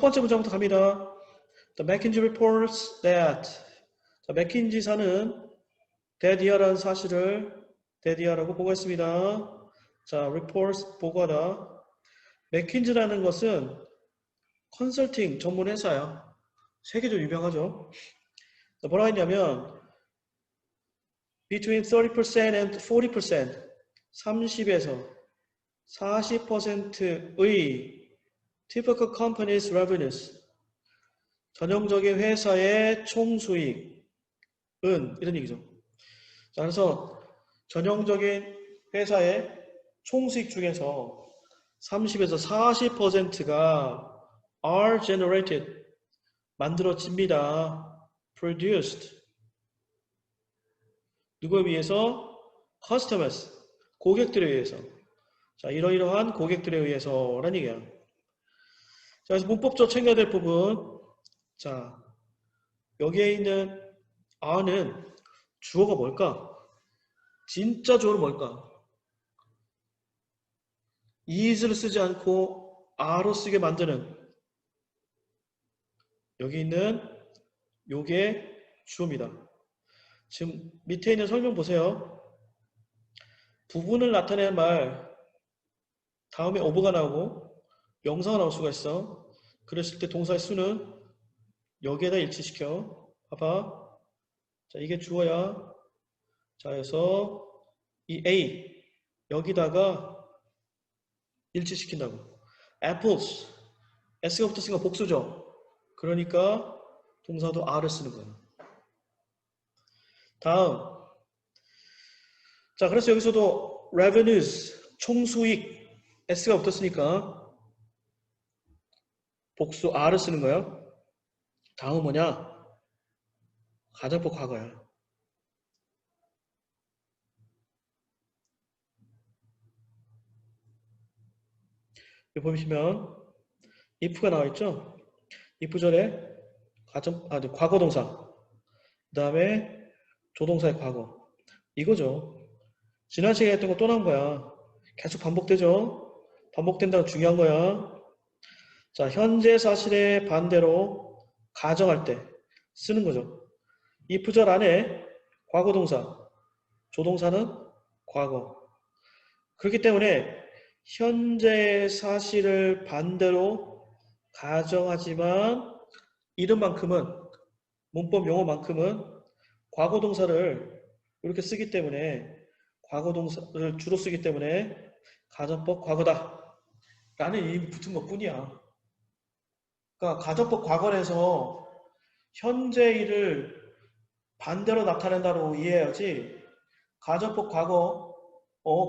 번째 문장부터 갑니다. The McKinsey reports that. 자, 맥킨지사는 that year라는 사실을 that year라고 보고했습니다. 자, reports 보고하다. 맥킨지라는 것은 컨설팅 전문 회사야. 세계적으로 유명하죠. 자, 뭐라 했냐면 between 30% and 40% 30에서 40%의 typical companies revenues 전형적인 회사의 총수익은 이런 얘기죠. 자, 그래서 전형적인 회사의 총수익 중에서 30에서 40%가 are generated 만들어집니다. produced 누구에 의해서? customers 고객들에 의해서. 자, 이러이러한 고객들에 의해서라는 얘기야. 자, 그래서 문법적으로 챙겨야 될 부분. 자, 여기에 있는 are는 주어가 뭘까? 진짜 주어는 뭘까? is를 쓰지 않고 are로 쓰게 만드는 여기 있는 요게 주어입니다. 지금 밑에 있는 설명 보세요. 부분을 나타내는 말 다음에 over가 나오고 명사가 나올 수가 있어. 그랬을 때 동사의 수는 여기에다 일치시켜. 봐봐. 자, 이게 주어야. 자, 그래서 이 A 여기다가 일치시킨다고. apples S가 붙었으니까 복수죠. 그러니까 동사도 R을 쓰는 거야. 다음. 자, 그래서 여기서도 revenues 총수익 S가 붙었으니까 복수 R을 쓰는 거야. 다음 뭐냐? 가정법 과거야. 여기 보시면 if가 나와 있죠? if 절에 과거 동사 그 다음에 조동사의 과거 이거죠. 지난 시간에 했던 거 또 나온 거야. 계속 반복되죠? 반복된다고 중요한 거야. 자, 현재 사실의 반대로 가정할 때 쓰는 거죠. if 절 안에 과거 동사 조동사는 과거. 그렇기 때문에 현재의 사실을 반대로 가정하지만 이름만큼은 문법 용어만큼은 과거 동사를 이렇게 쓰기 때문에 과거 동사를 주로 쓰기 때문에 가정법 과거다 라는 이름이 붙은 것 뿐이야. 그러니까 가정법 과거에서 현재 일을 반대로 나타낸다고 이해해야지 가정법 과거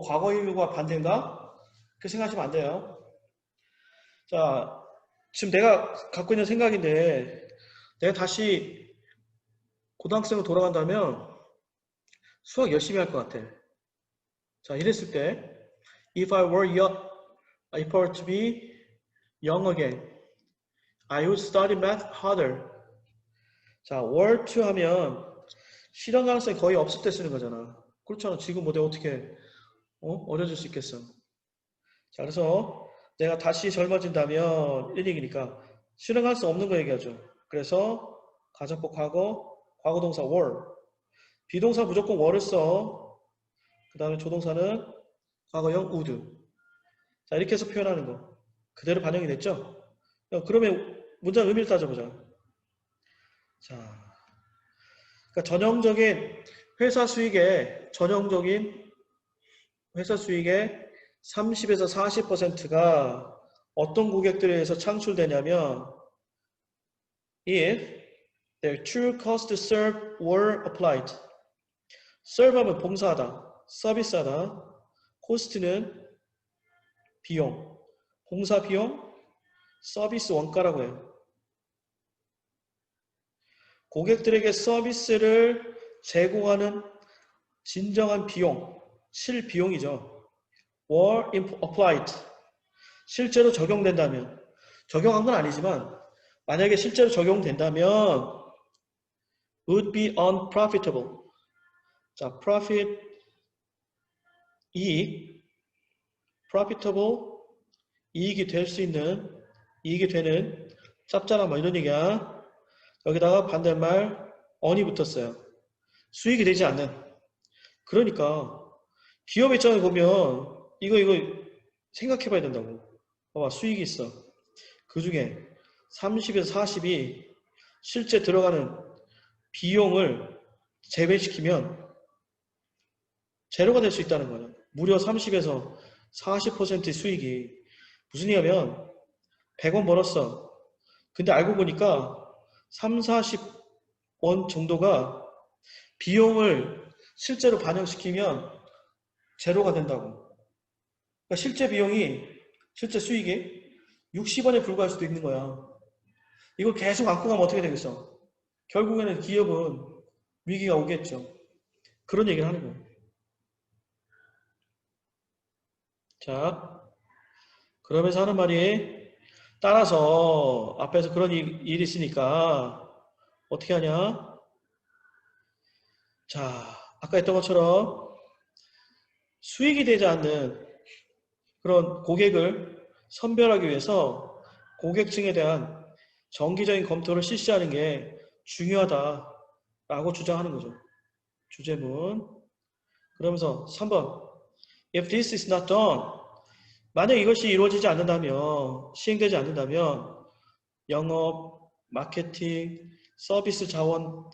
과거일과 반대인가? 그렇게 생각하시면 안 돼요. 자, 지금 내가 갖고 있는 생각인데 내가 다시 고등학생으로 돌아간다면 수학 열심히 할 것 같아. 자, 이랬을 때 if I were to be young again, I would study math harder. 자, were to 하면 실현 가능성이 거의 없을 때 쓰는 거잖아. 그렇잖아. 지금 뭐 내가 어떻게 어려질 수 있겠어. 자, 그래서 내가 다시 젊어진다면 이런 얘기니까 실현 가능성 없는 거 얘기하죠. 그래서 가정법 과거, 과거동사 were. 비동사 무조건 were를 써. 그 다음에 조동사는 과거형 would. 자, 이렇게 해서 표현하는 거. 그대로 반영이 됐죠? 그러면 문장 의미를 따져보자. 자, 그러니까 전형적인 회사 수익의 30에서 40%가 어떤 고객들에 의해서 창출되냐면 if their true cost to serve were applied. serve 하면 봉사하다, 서비스하다. cost는 비용, 봉사 비용, 서비스 원가라고 해요. 고객들에게 서비스를 제공하는 진정한 비용, 실비용이죠. were applied. 실제로 적용된다면, 적용한 건 아니지만 만약에 실제로 적용된다면 would be unprofitable. 자, profit 이익, profitable 이익이 될 수 있는, 이익이 되는 짭짤한 뭐 이런 얘기야. 여기다가 반대말 on이 붙었어요. 수익이 되지 않는. 그러니까 기업 입장에 보면 이거 생각해 봐야 된다고. 봐봐, 수익이 있어. 그 중에 30에서 40이 실제 들어가는 비용을 제외시키면 제로가 될 수 있다는 거예요. 무려 30에서 40%의 수익이 무슨 얘기냐면 100원 벌었어. 근데 알고 보니까 3, 40원 정도가 비용을 실제로 반영시키면 제로가 된다고. 그러니까 실제 비용이, 실제 수익이 60원에 불과할 수도 있는 거야. 이걸 계속 안고 가면 어떻게 되겠어? 결국에는 기업은 위기가 오겠죠. 그런 얘기를 하는 거예요. 자, 그러면서 하는 말이 따라서 앞에서 그런 일이 있으니까 어떻게 하냐? 자, 아까 했던 것처럼 수익이 되지 않는 그런 고객을 선별하기 위해서 고객층에 대한 정기적인 검토를 실시하는 게 중요하다라고 주장하는 거죠. 주제문. 그러면서 3번. If this is not done, 만약 이것이 이루어지지 않는다면, 시행되지 않는다면 영업, 마케팅, 서비스 자원은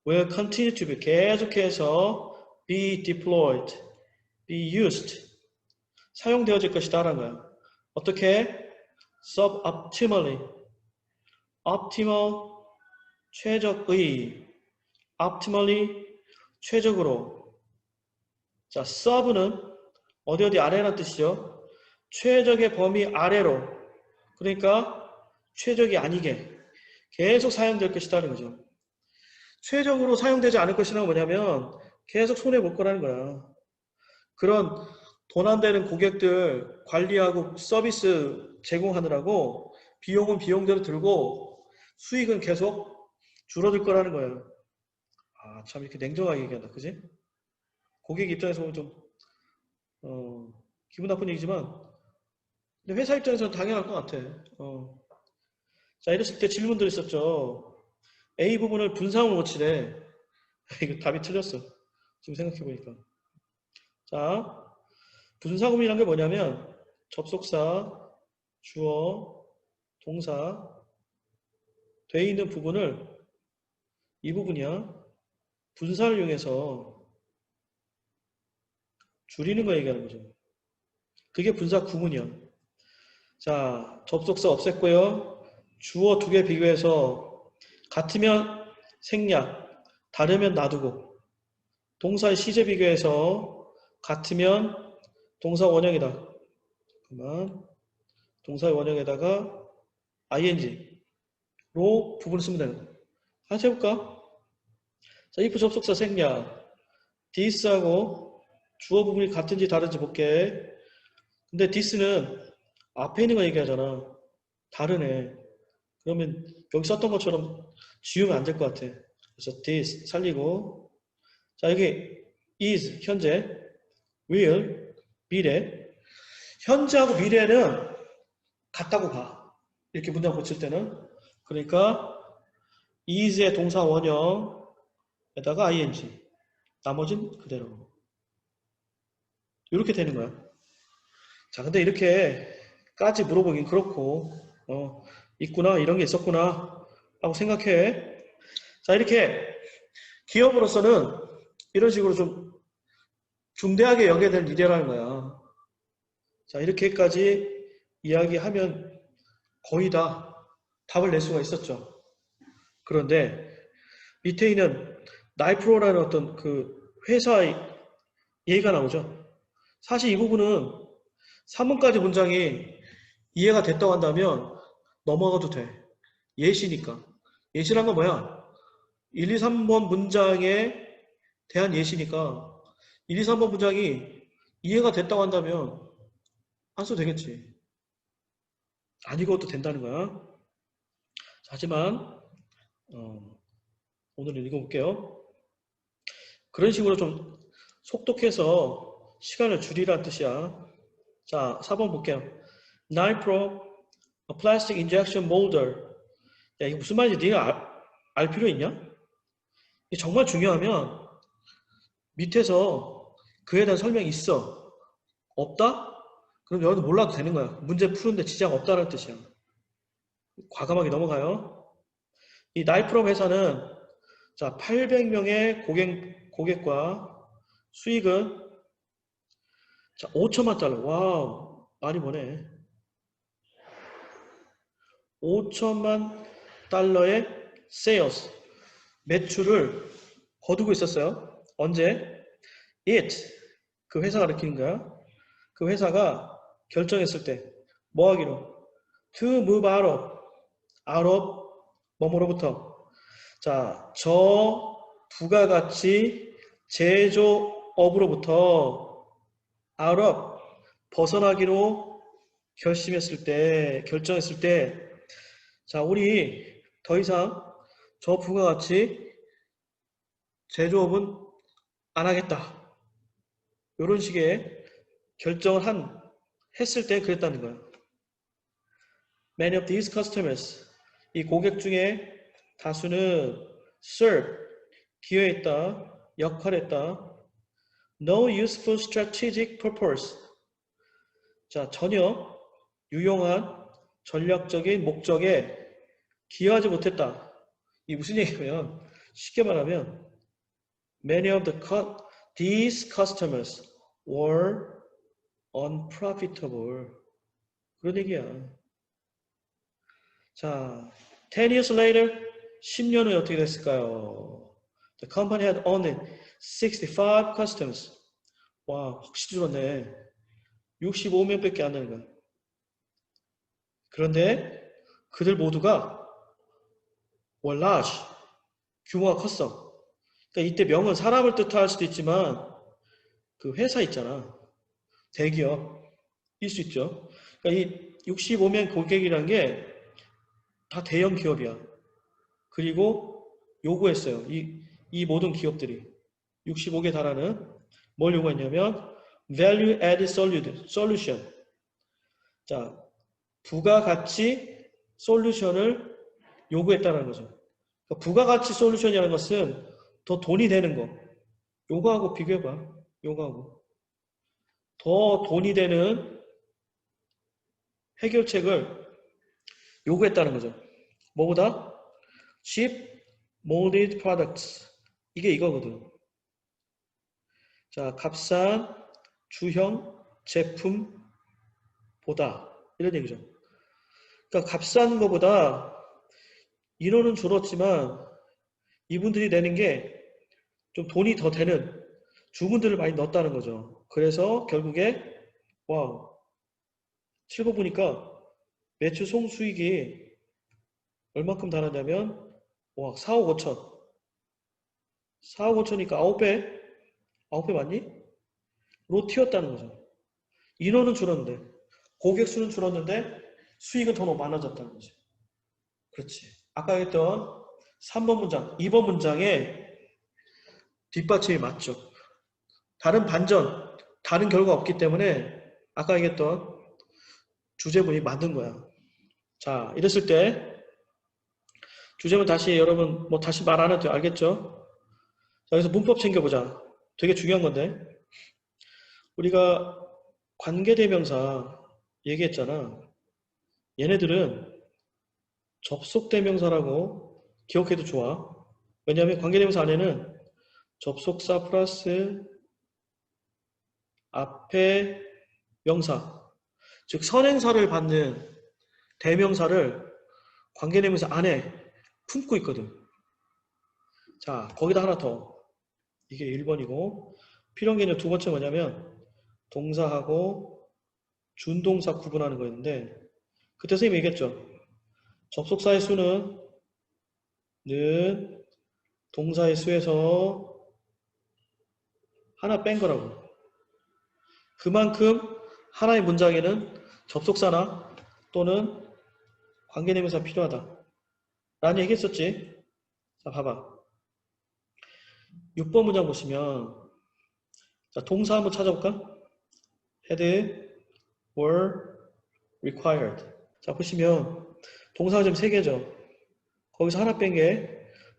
will continue to be 계속해서 be deployed, be used, 사용되어질 것이다 라는 거야. 어떻게? suboptimally, optimal, 최적의, optimally, 최적으로. 자, sub는 어디 아래라는 뜻이죠. 최적의 범위 아래로. 그러니까 최적이 아니게 계속 사용될 것이다는 거죠. 최적으로 사용되지 않을 것이란 뭐냐면 계속 손해볼 거라는 거야. 그런 돈 안 되는 고객들 관리하고 서비스 제공하느라고 비용은 비용대로 들고 수익은 계속 줄어들 거라는 거예요. 아, 참 이렇게 냉정하게 얘기한다. 그지? 고객 입장에서 보면 좀 기분 나쁜 얘기지만 근데 회사 입장에서는 당연할 것 같아. 자, 이랬을 때 질문들 있었죠. A 부분을 분사함을 못 치래. 이거 답이 틀렸어. 지금 생각해보니까. 자, 분사구문이란 게 뭐냐면 접속사, 주어, 동사 돼 있는 부분을 이 부분이야. 분사를 이용해서 줄이는 거 얘기하는 거죠. 그게 분사 구문이야. 자, 접속사 없앴고요. 주어 두 개 비교해서 같으면 생략, 다르면 놔두고 동사의 시제 비교해서 같으면 동사 원형이다. 그만 동사의 원형에다가 ing로 부분을 쓰면 되는 거야. 같이 해볼까? 자, if 접속사 생략 this하고 주어 부분이 같은지 다른지 볼게. 근데 this는 앞에 있는 거 얘기하잖아. 다르네. 그러면 여기 썼던 것처럼 지우면 안 될 것 같아. 그래서 this 살리고 자 여기 is 현재 will 미래 현재하고 미래는 같다고 봐. 이렇게 문장 고칠 때는 그러니까 is의 동사 원형에다가 ing 나머진 그대로 이렇게 되는 거야. 자 근데 이렇게까지 물어보긴 그렇고 있구나 이런 게 있었구나 라고 생각해. 자 이렇게 기업으로서는 이런 식으로 좀 중대하게 여겨야 될 일이라는 거야. 자 이렇게까지 이야기하면 거의 다 답을 낼 수가 있었죠. 그런데 밑에 있는 나이프로라는 어떤 그 회사의 얘기가 나오죠. 사실 이 부분은 3문까지 문장이 이해가 됐다고 한다면 넘어가도 돼. 예시니까. 예시란 건 뭐야? 1, 2, 3번 문장에 대한 예시니까 1, 2, 3번 문장이 이해가 됐다고 한다면 안 써도 되겠지. 안 읽어도 된다는 거야. 하지만 오늘은 읽어볼게요. 그런 식으로 좀 속독해서 시간을 줄이라는 뜻이야. 자, 4번 볼게요. 나이프로 A plastic injection molder. 야, 이게 무슨 말인지 네가 알 필요 있냐? 이게 정말 중요하면 밑에서 그에 대한 설명이 있어. 없다? 그럼 여기도 몰라도 되는 거야. 문제 푸는데 지장 없다는 뜻이야. 과감하게 넘어가요. 이 나이프롬 회사는 자 800명의 고객과 수익은 자 5천만 달러. 와우, 많이 버네. 5천만 달러의 sales 매출을 거두고 있었어요. 언제? It 그 회사가 일으키는 거야. 그 회사가 결정했을 때 뭐 하기로? To move out of 뭐뭐로부터 자, 저 부가가치 제조업으로부터 out of 벗어나기로 결정했을 때 자, 우리 더 이상 저 부가가치 제조업은 안 하겠다. 이런 식의 결정을 했을 때 그랬다는 거예요. Many of these customers, 이 고객 중에 다수는 serve, 기여했다, 역할했다, no useful strategic purpose, 자, 전혀 유용한 전략적인 목적에 기여하지 못했다. 이 무슨 얘기냐면 쉽게 말하면 many of these customers were unprofitable. 그런 얘기야. 자, 10 years later, 10년 후에 어떻게 됐을까요? The company had only 65 customers. 와, 확실히 줄었네. 65명밖에 안 되는 거야. 그런데 그들 모두가 were large. 규모가 컸어. 그러니까 이때 명은 사람을 뜻할 수도 있지만 그 회사 있잖아. 대기업일 수 있죠. 그러니까 이 65명 고객이라는 게 다 대형 기업이야. 그리고 요구했어요. 이 모든 기업들이 65개 달하는 뭘 요구했냐면 Value Added Solution. 자, 부가가치 솔루션을 요구했다는 거죠. 그러니까 부가가치 솔루션이라는 것은 더 돈이 되는 거. 요거하고 비교해봐. 요거하고. 더 돈이 되는 해결책을 요구했다는 거죠. 뭐보다? cheap molded products. 이게 이거거든. 자, 값싼 주형 제품보다 이런 얘기죠. 그러니까 값싼 거보다 인원은 줄었지만 이분들이 내는 게 좀 돈이 더 되는 주문들을 많이 넣었다는 거죠. 그래서 결국에 와우, 실버 보니까 매출 총수익이 얼마큼 달하냐면 와 4억 5천 4억 5천이니까 9배 맞니? 로 튀었다는 거죠. 인원은 줄었는데 고객 수는 줄었는데 수익은 더 많아졌다는 거죠. 그렇지. 아까 했던 3번 문장, 2번 문장에 뒷받침이 맞죠. 다른 반전, 다른 결과 없기 때문에 아까 얘기했던 주제문이 맞는 거야. 자, 이랬을 때 주제문 다시 여러분 뭐 다시 말 안 해도 알겠죠? 자, 여기서 문법 챙겨보자. 되게 중요한 건데 우리가 관계대명사 얘기했잖아. 얘네들은 접속대명사라고 기억해도 좋아. 왜냐하면 관계대명사 안에는 접속사 플러스 앞에 명사, 즉 선행사를 받는 대명사를 관계대명사 안에 품고 있거든. 자, 거기다 하나 더. 이게 1번이고 필연계는 두 번째 뭐냐면 동사하고 준동사 구분하는 거였는데 그때 선생님이 얘기했죠. 접속사의 수는 동사의 수에서 하나 뺀 거라고. 그만큼 하나의 문장에는 접속사나 또는 관계대명사가 필요하다. 라는 얘기 했었지. 자, 봐봐. 6번 문장 보시면 자, 동사 한번 찾아볼까? had, were, required. 자, 보시면 동사가 지금 3개죠. 거기서 하나 뺀 게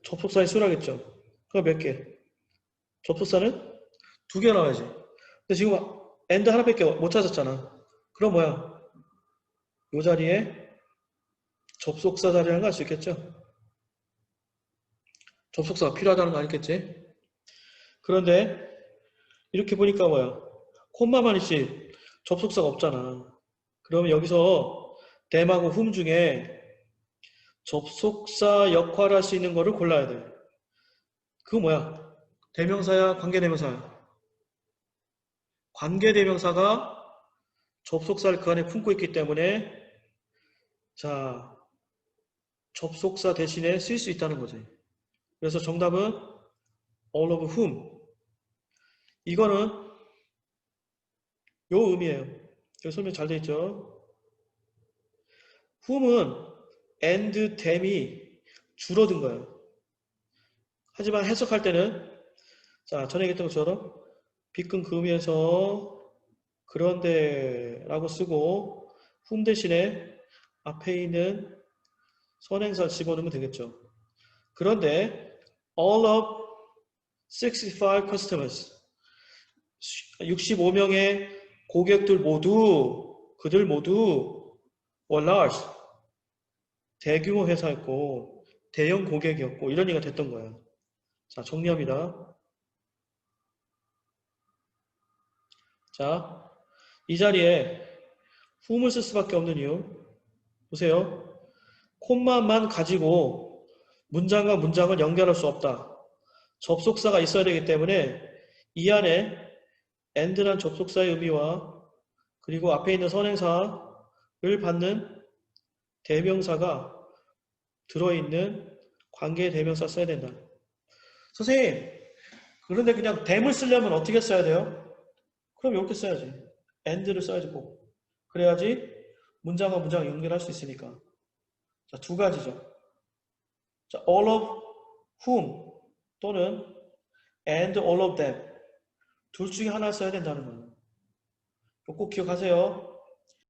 접속사의 수라겠죠. 그럼 몇 개? 접속사는 2개 나와야지. 근데 지금 and 하나밖에 못 찾았잖아. 그럼 뭐야? 이 자리에 접속사 자리라는 거 알 수 있겠죠? 접속사가 필요하다는 거 아니겠지? 그런데 이렇게 보니까 뭐야? 콤마만 있지 접속사가 없잖아. 그러면 여기서 them하고 whom 중에 접속사 역할을 할 수 있는 거를 골라야 돼. 그거 뭐야? 대명사야? 관계대명사야? 관계대명사가 접속사를 그 안에 품고 있기 때문에 자, 접속사 대신에 쓸 수 있다는 거지. 그래서 정답은 all of whom. 이거는 요 의미예요. 여기 설명 잘 돼 있죠? whom은 and them이 줄어든 거예요. 하지만 해석할 때는 자, 전에 얘기했던 것처럼 빗근 그 의미에서 그런데 라고 쓰고 whom 대신에 앞에 있는 선행사를 집어넣으면 되겠죠. 그런데 all of 65 customers 65명의 고객들 모두 그들 모두 were large 대규모 회사였고 대형 고객이었고 이런 얘기가 됐던 거예요. 자, 정리합니다. 자, 이 자리에 whom을 쓸 수밖에 없는 이유 보세요. 콤마만 가지고 문장과 문장을 연결할 수 없다. 접속사가 있어야 되기 때문에 이 안에 and란 접속사의 의미와 그리고 앞에 있는 선행사를 받는 대명사가 들어있는 관계 대명사 써야 된다. 선생님, 그런데 그냥 them을 쓰려면 어떻게 써야 돼요? 그럼 이렇게 써야지. and를 써야지 꼭. 그래야지 문장과 문장을 연결할 수 있으니까. 자, 2가지죠. 자, all of whom 또는 and all of them. 둘 중에 하나 써야 된다는 거예요. 꼭 기억하세요.